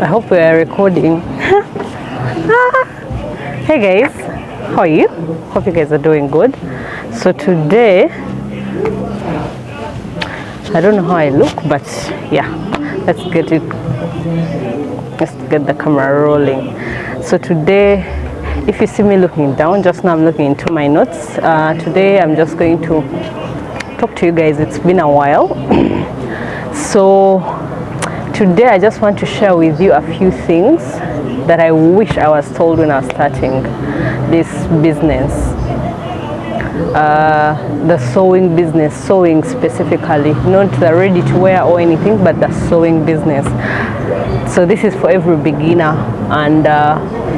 I hope we are recording. Hey guys, how are you? Hope you guys are doing good. So today, I don't know how I look, but yeah, let's get the camera rolling. So today, if you see me looking down, just now I'm looking into my notes. Today I'm just going to talk to you guys. It's been a while. So today I just want to share with you a few things that I wish I was told when I was starting this business. The sewing business, sewing specifically, not the ready to wear or anything, but the sewing business. So this is for every beginner, and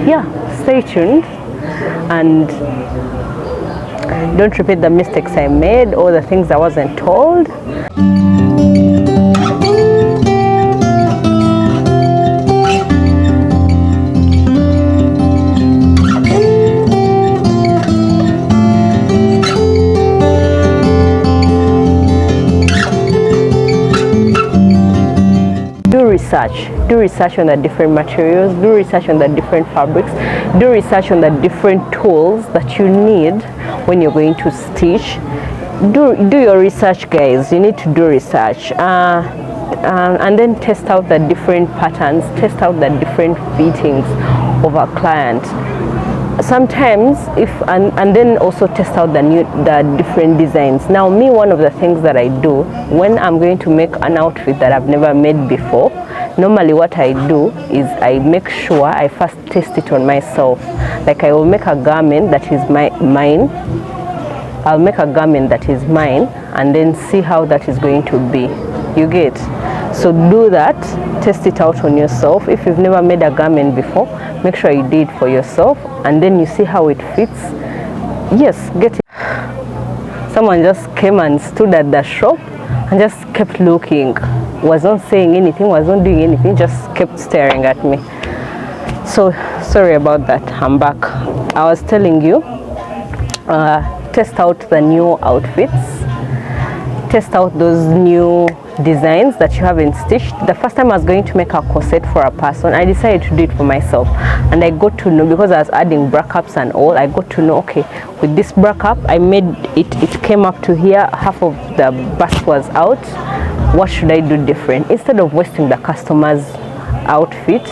yeah, stay tuned and don't repeat the mistakes I made or the things I wasn't told. Do research on the different materials, do research on the different fabrics, do research on the different tools that you need when you're going to stitch. Do your research, guys. You need to do research and then test out the different patterns, test out the different fittings of a client. Sometimes and then also test out the different designs. Now me, one of the things that I do when I'm going to make an outfit that I've never made before, normally what I do is I make sure I first test it on myself. Like I will make a garment that is mine. I'll make a garment that is mine and then see how that is going to be. You get? So do that, test it out on yourself. If you've never made a garment before, make sure you do it for yourself and then you see how it fits. Yes, get it. Someone just came and stood at the shop and just kept looking. Was not saying anything, was not doing anything, just kept staring at me. So sorry about that. I'm back. I was telling you, test out the new outfits, test out those new designs that you haven't stitched. The first time I was going to make a corset for a person, I decided to do it for myself, and I got to know, because I was adding bra cups and all, I got to know, okay, with this bra cup I made it came up to here, half of the bust was out. What should I do different? Instead of wasting the customer's outfit,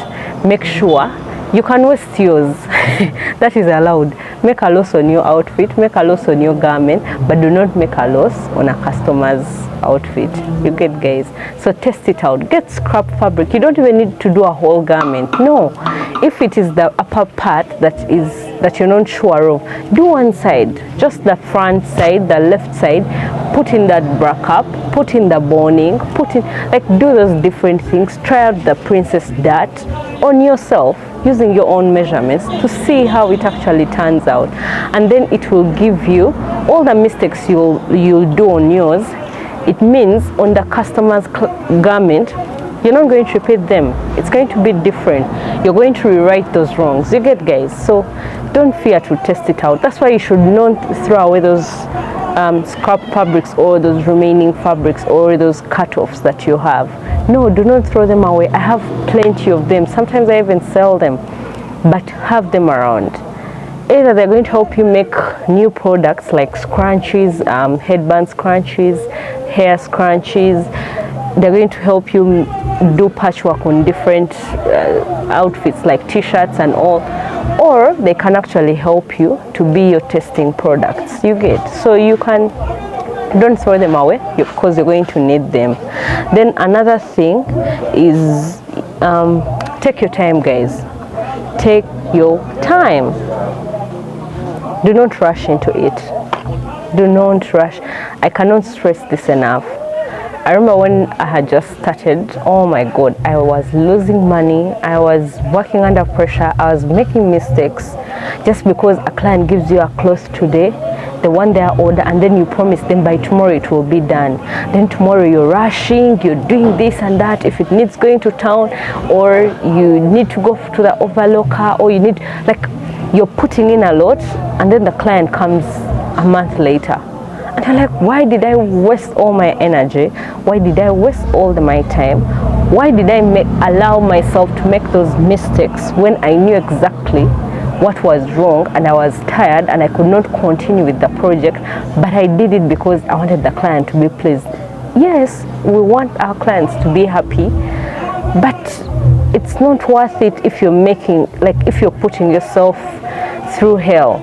make sure you can waste yours. That is allowed. Make a loss on your outfit, make a loss on your garment, but do not make a loss on a customer's outfit. You get, guys? So test it out. Get scrap fabric. You don't even need to do a whole garment. No. If it is the upper part that you're not sure of, do one side, just the front side, the left side. Put in that bra cup, put in the boning, do those different things. Try out the princess dart on yourself using your own measurements to see how it actually turns out, and then it will give you all the mistakes you'll do on yours. It means on the customer's garment you're not going to repeat them. It's going to be different. You're going to rewrite those wrongs. You get, guys? So don't fear to test it out. That's why you should not throw away those scrap fabrics or those remaining fabrics or those cut-offs that you have. No, do not throw them away. I have plenty of them. Sometimes I even sell them, but have them around. Either they're going to help you make new products like scrunchies, headband scrunchies, hair scrunchies. They're going to help you do patchwork on different outfits like t-shirts and all, or they can actually help you to be your testing products. You get? So you can, don't throw them away because you're going to need them. Then another thing is take your time, guys. Take your time. Do not rush into it. Do not rush. I cannot stress this enough. I remember when I had just started, oh my God, I was losing money. I was working under pressure. I was making mistakes just because a client gives you a cloth today, they want their order, and then you promise them by tomorrow it will be done. Then tomorrow you're rushing, you're doing this and that. If it needs going to town, or you need to go to the overlocker, or you need, like, you're putting in a lot, and then the client comes a month later And I'm like, why did I waste all my energy? Why did I waste all my time? Why did I allow myself to make those mistakes when I knew exactly what was wrong and I was tired and I could not continue with the project, but I did it because I wanted the client to be pleased. Yes, we want our clients to be happy, but it's not worth it if you're putting yourself through hell.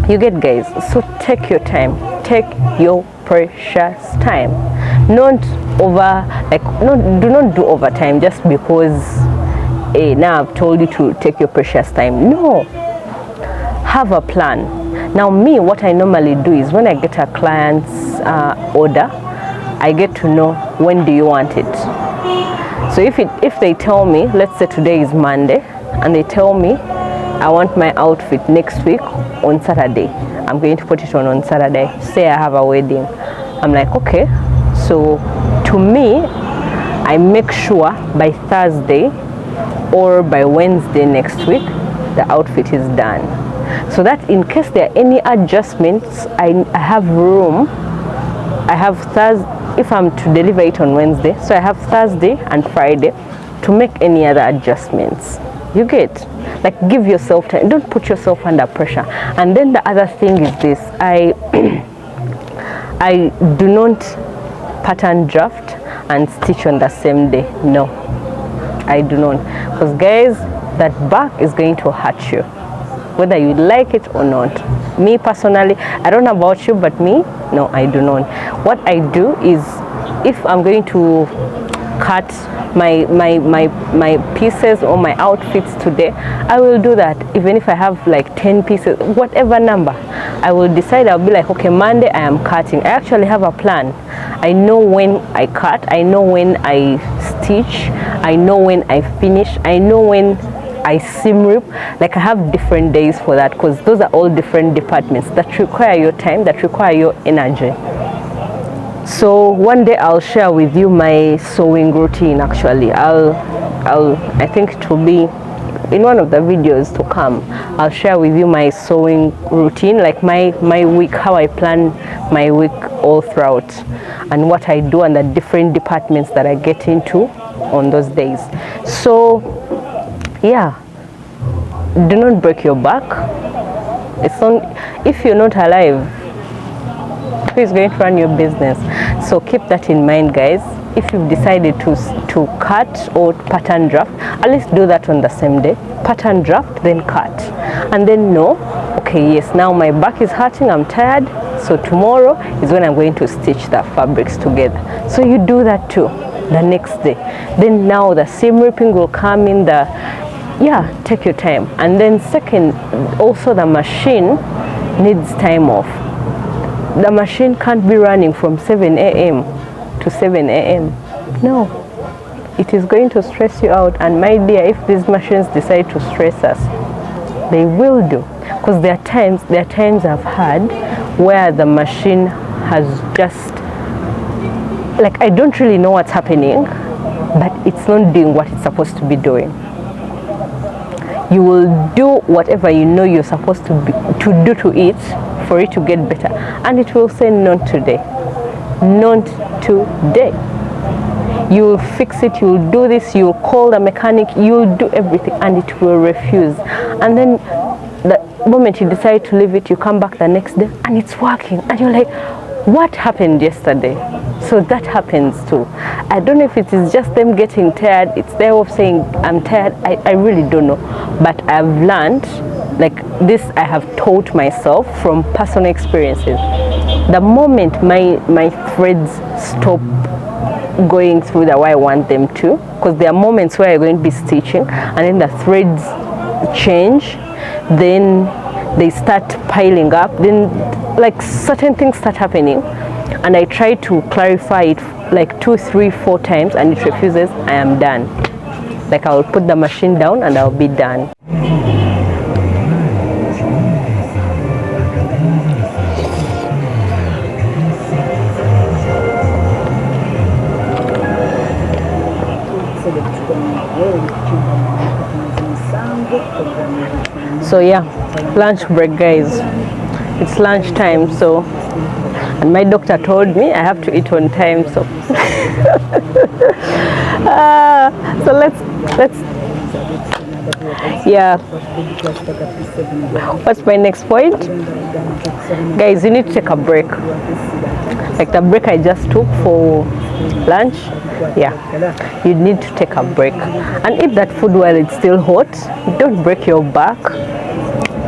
You get, guys? So take your time, take your precious time. Do not do overtime just because now I've told you to take your precious time. No, have a plan. Now me, what I normally do is when I get a client's order, I get to know when do you want it. So if they tell me, let's say today is Monday, and they tell me I want my outfit next week on Saturday, I'm going to put it on Saturday. Say I have a wedding, I'm like, okay. So to me, I make sure by Thursday or by Wednesday next week the outfit is done, so that in case there are any adjustments, I have room. I have Thursday if I'm to deliver it on Wednesday, so I have Thursday and Friday to make any other adjustments. You get? Like, give yourself time. Don't put yourself under pressure. And then the other thing is this: I do not pattern draft and stitch on the same day. No, I do not, because guys, that back is going to hurt you whether you like it or not. Me personally, I don't know about you, but me, no, I do not. What I do is, if I'm going to cut my pieces or my outfits today, I will do that. Even if I have like 10 pieces, whatever number, I will decide. I'll be like, okay, Monday I am cutting. I actually have a plan. I know when I cut, I know when I stitch, I know when I finish, I know when I seam rip. Like, I have different days for that, because those are all different departments that require your time, that require your energy. So one day I'll share with you my sewing routine. Actually, I think it will be in one of the videos to come. I'll share with you my sewing routine, like my week, how I plan my week all throughout, and what I do, and the different departments that I get into on those days. So yeah, do not break your back. It's on, if you're not alive, who is going to run your business? So keep that in mind, guys. If you've decided to cut or pattern draft, at least do that on the same day. Pattern draft, then cut, and then know, okay, yes, now my back is hurting, I'm tired, so tomorrow is when I'm going to stitch the fabrics together. So you do that too the next day. Then now the seam ripping will come in. Take your time. And then second, also the machine needs time off. The machine can't be running from 7 a.m. to 7 a.m. No, it is going to stress you out. And my dear, if these machines decide to stress us, they will do. Because there are times I've had where the machine has just, like, I don't really know what's happening, but it's not doing what it's supposed to be doing. You will do whatever you know you're supposed to do to it for it to get better, and it will say not today, not today. You will fix it, you will do this, you will call the mechanic, you will do everything, and it will refuse. And then the moment you decide to leave it, you come back the next day and it's working, and you're like, what happened yesterday? So that happens too. I don't know if it is just them getting tired, it's their way of saying I'm tired. I really don't know, but I've learned, like this I have taught myself from personal experiences. The moment my threads stop going through the way I want them to, because there are moments where you're going to be stitching and then the threads change, then they start piling up, then like certain things start happening, and I try to clarify it like 2, 3, 4 times and it refuses, I am done. Like, I will put the machine down and I'll be done. So yeah, lunch break, guys. It's lunch time, so And my doctor told me I have to eat on time, so so let's yeah. What's my next point? Guys, you need to take a break. Like the break I just took for lunch, yeah, you need to take a break and eat that food while it's still hot. Don't break your back.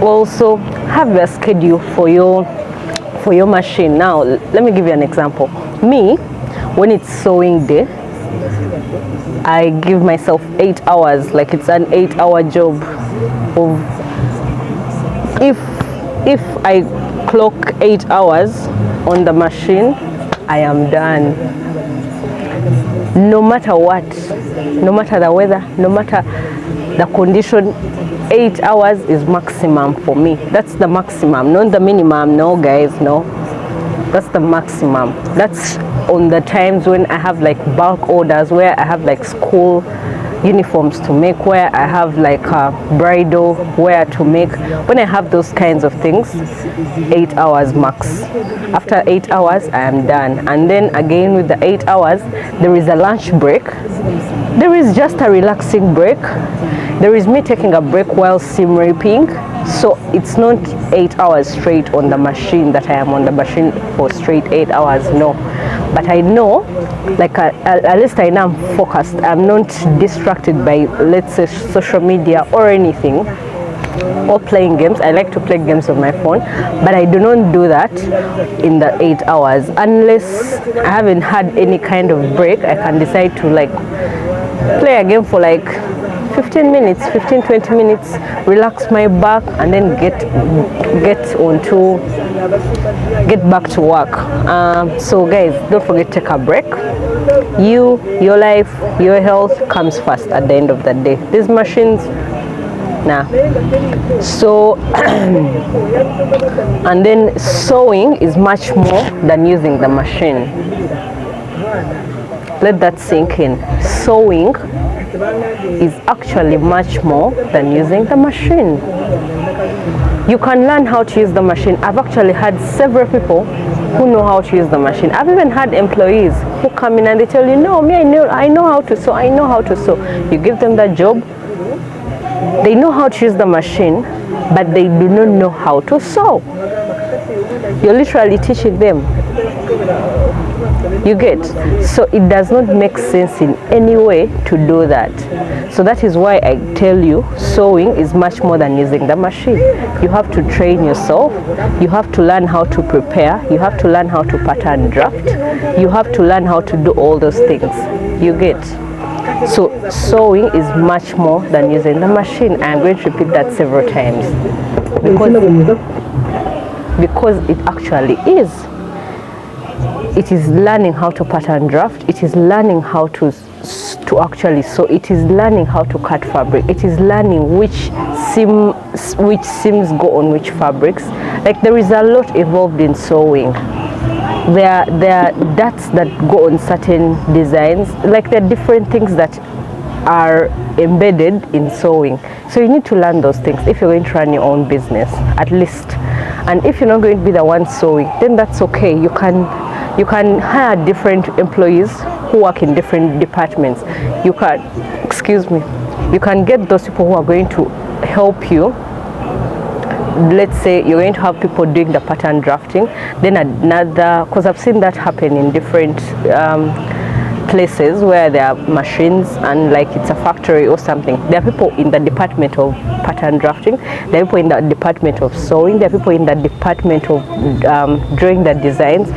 Also have a schedule for your machine. Now let me give you an example. Me, when it's sewing day, I give myself 8 hours, like it's an 8-hour job. Of if I clock 8 hours on the machine, I am done. No matter what, no matter the weather, no matter the condition, 8 hours is maximum for me. That's the maximum, not the minimum. No guys, no, that's the maximum. That's on the times when I have like bulk orders, where I have like school uniforms to make, where I have like a bridal wear to make. When I have those kinds of things, 8 hours max. After 8 hours I am done. And then again with the 8 hours there is a lunch break, there is just a relaxing break, there is me taking a break while seam riping. So it's not 8 hours straight on the machine that I am on the machine for straight 8 hours, no. But I know, like at least I know I'm focused. I'm not distracted by, let's say, social media or anything, or playing games. I like to play games on my phone, but I do not do that in the 8 hours unless I haven't had any kind of break. I can decide to like play a game for like 15 minutes, 15-20 minutes, relax my back, and then get back to work. So guys, don't forget to take a break. Your life, your health comes first at the end of the day. These machines, nah. So and then sewing is much more than using the machine. Let that sink in. Sewing is actually much more than using the machine. You can learn how to use the machine. I've actually had several people who know how to use the machine. I've even had employees who come in and they tell you, no, me, I know how to sew, I know how to sew. You give them that job, they know how to use the machine, but they do not know how to sew. You're literally teaching them. You get? So it does not make sense in any way to do that. So that is why I tell you, sewing is much more than using the machine. You have to train yourself. You have to learn how to prepare. You have to learn how to pattern draft. You have to learn how to do all those things. You get? So sewing is much more than using the machine. I'm going to repeat that several times because it actually is. It is learning how to pattern draft. It is learning how to actually sew. It is learning how to cut fabric. It is learning which seams go on which fabrics. Like there is a lot involved in sewing. There are dots that go on certain designs. Like there are different things that are embedded in sewing. So you need to learn those things if you're going to run your own business, at least. And if you're not going to be the one sewing, then that's okay. You can hire different employees who work in different departments. You can get those people who are going to help you. Let's say you're going to have people doing the pattern drafting, then another, because I've seen that happen in different places where there are machines and like it's a factory or something. There are people in the department of pattern drafting, there are people in the department of sewing, there are people in the department of drawing the designs.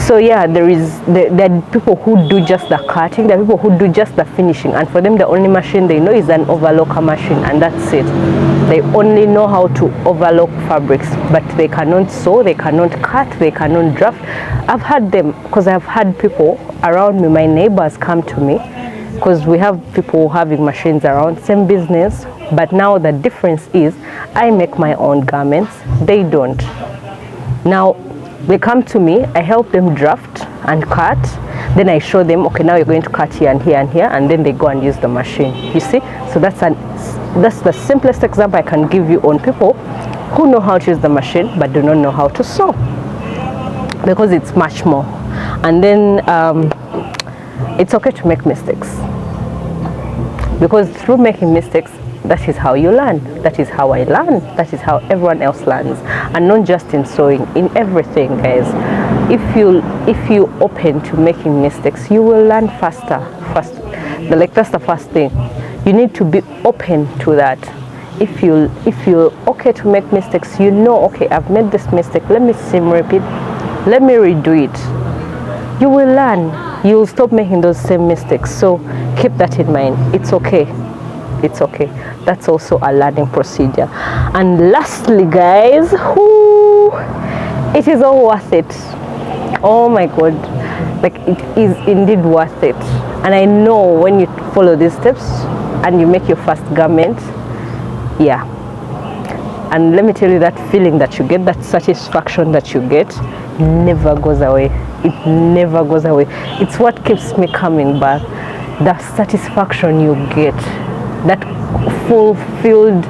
So yeah, there are people who do just the cutting, there are people who do just the finishing, and for them the only machine they know is an overlocker machine, and that's it. They only know how to overlock fabrics, but they cannot sew, they cannot cut, they cannot draft. I've had them, because I've had people around me, my neighbors come to me, because we have people having machines around, same business, but now the difference is I make my own garments, they don't. Now they come to me, I help them draft and cut, then I show them, okay, now you're going to cut here and here and here, and then they go and use the machine. You see? So that's the simplest example I can give you on people who know how to use the machine but do not know how to sew. because it's much more. And then it's okay to make mistakes, because through making mistakes, that is how you learn. That is how I learn. That is how everyone else learns. And not just in sewing, in everything, guys. If you open to making mistakes, you will learn faster. Like, that's the first thing. You need to be open to that. If you're okay to make mistakes, you know, okay, I've made this mistake, let me repeat, let me redo it. You will learn. You will stop making those same mistakes. So keep that in mind. It's okay. It's okay. That's also a learning procedure. And lastly, guys, it is all worth it. Oh my God, like, it is indeed worth it. And I know when you follow these steps and you make your first garment, yeah, and let me tell you, that feeling that you get, that satisfaction that you get, never goes away. It never goes away. It's what keeps me coming back. The satisfaction you get, that fulfilled,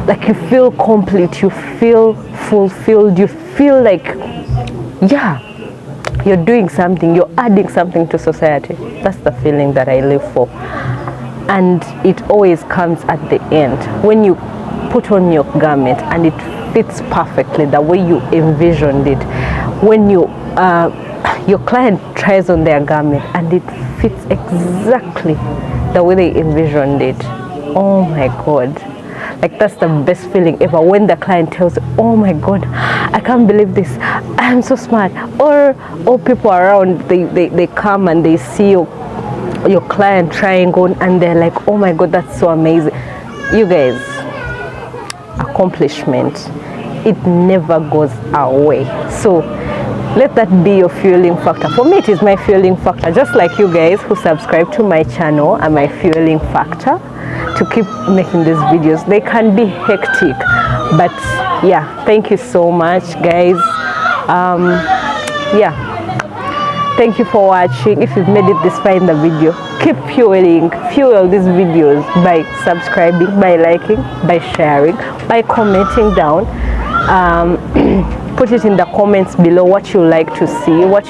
like, you feel complete, you feel fulfilled, you feel like, yeah, you're doing something, you're adding something to society. That's the feeling that I live for. And it always comes at the end when you put on your garment and it fits perfectly the way you envisioned it. When your client tries on their garment and it fits exactly the way they envisioned it. Oh my God, like, that's the best feeling ever, when the client tells you, oh my God, I can't believe this, I'm so smart. Or people around, they come and they see your client trying on and they're like, oh my God, that's so amazing. You guys, accomplishment, it never goes away. So let that be your fueling factor. For me, it is my fueling factor. Just like you guys who subscribe to my channel are my fueling factor to keep making these videos. They can be hectic, but yeah, thank you so much, guys. Yeah, thank you for watching. If you've made it this far in the video, keep fuel these videos by subscribing, by liking, by sharing, by commenting down. Put it in the comments below what you would like to see, what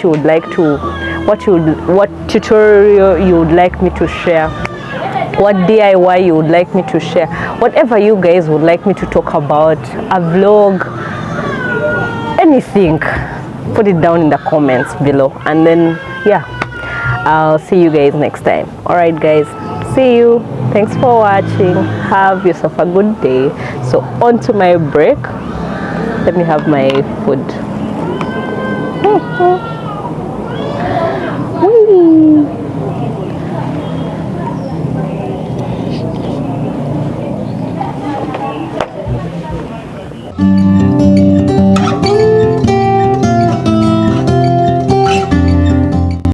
tutorial you would like me to share, what DIY you would like me to share, whatever you guys would like me to talk about, a vlog, anything. Put it down in the comments below, and then yeah, I'll see you guys next time. All right, guys, see you. Thanks for watching. Have yourself a good day. So on to my break. Let me have my food.